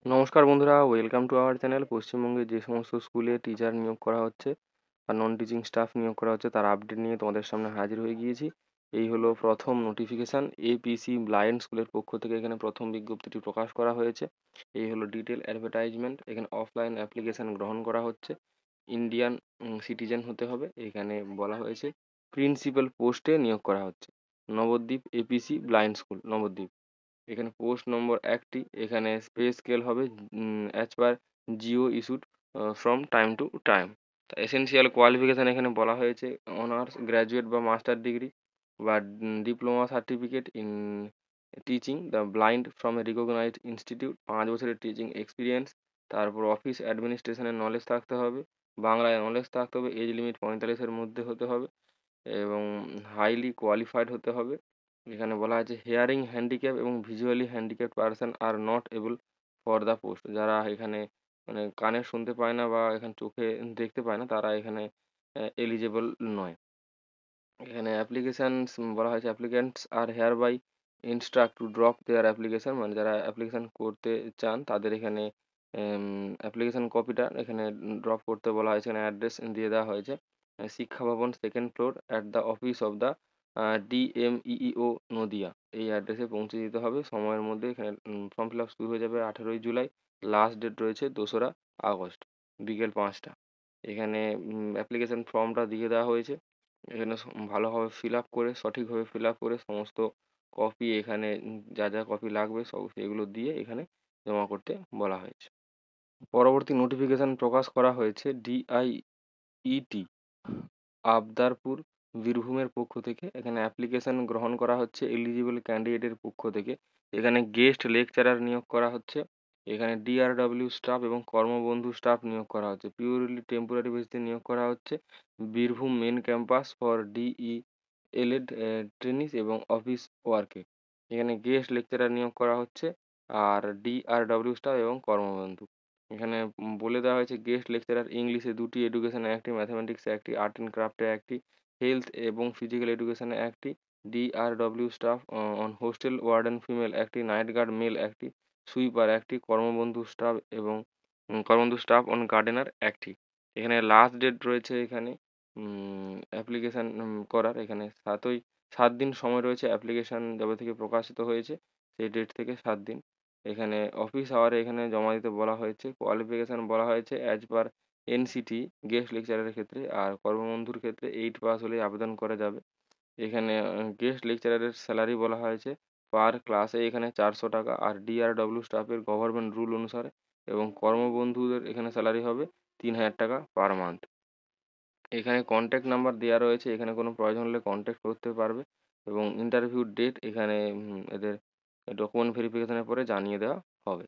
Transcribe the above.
নমস্কার বন্ধুরা, welcome to our channel. পশ্চিমবঙ্গে যে সমস্ত স্কুলে টিচার নিয়োগ করা হচ্ছে বা নন টিচিং স্টাফ নিয়োগ করা হচ্ছে তার আপডেট নিয়ে তোমাদের সামনে হাজির হয়ে গিয়েছি। এই হলো প্রথম নোটিফিকেশান, এপিসি ব্লাইন্ড স্কুলের পক্ষ থেকে এখানে প্রথম বিজ্ঞপ্তিটি প্রকাশ করা হয়েছে। এই হলো ডিটেল অ্যাডভার্টাইজমেন্ট। এখানে অফলাইন অ্যাপ্লিকেশান গ্রহণ করা হচ্ছে। ইন্ডিয়ান সিটিজেন হতে হবে। এখানে বলা হয়েছে প্রিন্সিপাল পোস্টে নিয়োগ করা হচ্ছে। Nabadwip APC blind school, Nabadwip. এখানে পোস্ট নম্বর 1টি। এখানে পে স্কেল হবে as per GO issued from time to time. Essential qualification এখানে বলা হয়েছে অনার্স, গ্র্যাজুয়েট বা মাস্টার ডিগ্রি বা diploma certificate in teaching the blind from a recognised institute, 5 বছরের টিচিং এক্সপিরিয়েন্স। তারপর অফিস অ্যাডমিনিস্ট্রেশনের নলেজ থাকতে হবে, বাংলায় নলেজ থাকতে হবে, এজ লিমিট 45-এর মধ্যে হতে হবে এবং হাইলি কোয়ালিফাইড হতে হবে। এখানে বলা আছে হিয়ারিং হ্যান্ডিক্যাপ এবং visually handicapped person are not able for the post. যারা এখানে মানে কানে শুনতে পায় না বা এখানে চোখে দেখতে পায় না তারা এখানে এলিজেবল নয়। এখানে অ্যাপ্লিকেশানস বলা হয়েছে applicants are hereby instructed to drop their application, মানে যারা অ্যাপ্লিকেশান করতে চান তাদের এখানে অ্যাপ্লিকেশান কপিটা এখানে ড্রপ করতে বলা হয়েছে। এখানে অ্যাড্রেস দিয়ে দেওয়া হয়েছে Shiksha Bhavan, 2nd floor, at the office of the DMEO Nadia. এই অ্যাড্রেসে পৌঁছে দিতে হবে সময়ের মধ্যে। এখানে ফর্ম ফিল আপ শুরু হয়ে যাবে 18ই জুলাই। লাস্ট ডেট রয়েছে 2রা আগস্ট বিকেল 5টা। এখানে অ্যাপ্লিকেশান ফর্মটা দিয়ে দেওয়া হয়েছে। এখানে ভালোভাবে ফিল আপ করে সঠিকভাবে ফিল আপ করে সমস্ত কপি এখানে যা যা কপি লাগবে সব সেগুলো দিয়ে এখানে জমা করতে বলা হয়েছে। পরবর্তী নোটিফিকেশন প্রকাশ করা হয়েছে ডিআইইটি আবদারপুর, বীরভূমের পক্ষ থেকে। এখানে অ্যাপ্লিকেশন গ্রহণ করা হচ্ছে এলিজিবল ক্যান্ডিডেটের পক্ষ থেকে। এখানে গেস্ট লেকচারার নিয়োগ করা হচ্ছে। এখানে ডিআরডব্লিউ স্টাফ এবং কর্মবন্ধু স্টাফ নিয়োগ করা হচ্ছে। পিওরলি টেম্পোরারি বেসিসে নিয়োগ করা হচ্ছে। Birbhum main campus for DElEd trainees এবং অফিস ওয়ার্কে। এখানে গেস্ট লেকচারার নিয়োগ করা হচ্ছে আর ডিআরডব্লিউ স্টাফ এবং কর্মবন্ধু। এখানে বলে দেওয়া হয়েছে গেস্ট লেকচারার ইংলিশে 2টি, এডুকেশনে 1টি, ম্যাথামেটিক্সে 1টি, আর্ট অ্যান্ড ক্রাফটে 1টি, হেলথ এবং ফিজিক্যাল এডুকেশনে 1টি, DRW staff on hostel warden female 1টি, নাইট গার্ড মেল 1টি, সুইপার 1টি, কর্মবন্ধু স্টাফ এবং কর্মবন্ধু স্টাফ অন গার্ডেনার 1টি। এখানে লাস্ট ডেট রয়েছে এখানে অ্যাপ্লিকেশান করার এখানে 7 দিন সময় রয়েছে অ্যাপ্লিকেশান যবে থেকে প্রকাশিত হয়েছে সেই ডেট থেকে 7 দিন। এখানে অফিস আওয়ারে এখানে জমা দিতে বলা হয়েছে। কোয়ালিফিকেশান বলা হয়েছে অ্যাজ পার এনসিটি গেস্ট লেকচারারের ক্ষেত্রে, আর কর্মবন্ধুর ক্ষেত্রে 8 পাস হলেই আবেদন করা যাবে। এখানে গেস্ট লেকচারারের স্যালারি বলা হয়েছে পার ক্লাসে এখানে 400 টাকা আর ডিআরডব্লিউ স্টাফের গভর্নমেন্ট রুল অনুসারে, এবং কর্মবন্ধুদের এখানে স্যালারি হবে 3000 টাকা পার মান্থ। এখানে কন্ট্যাক্ট নাম্বার দেওয়া রয়েছে, এখানে কোনো প্রয়োজন হলে কন্ট্যাক্ট করতে পারবে এবং ইন্টারভিউ ডেট এখানে এদের ডকুমেন্ট ভেরিফিকেশনের পরে জানিয়ে দেওয়া হবে।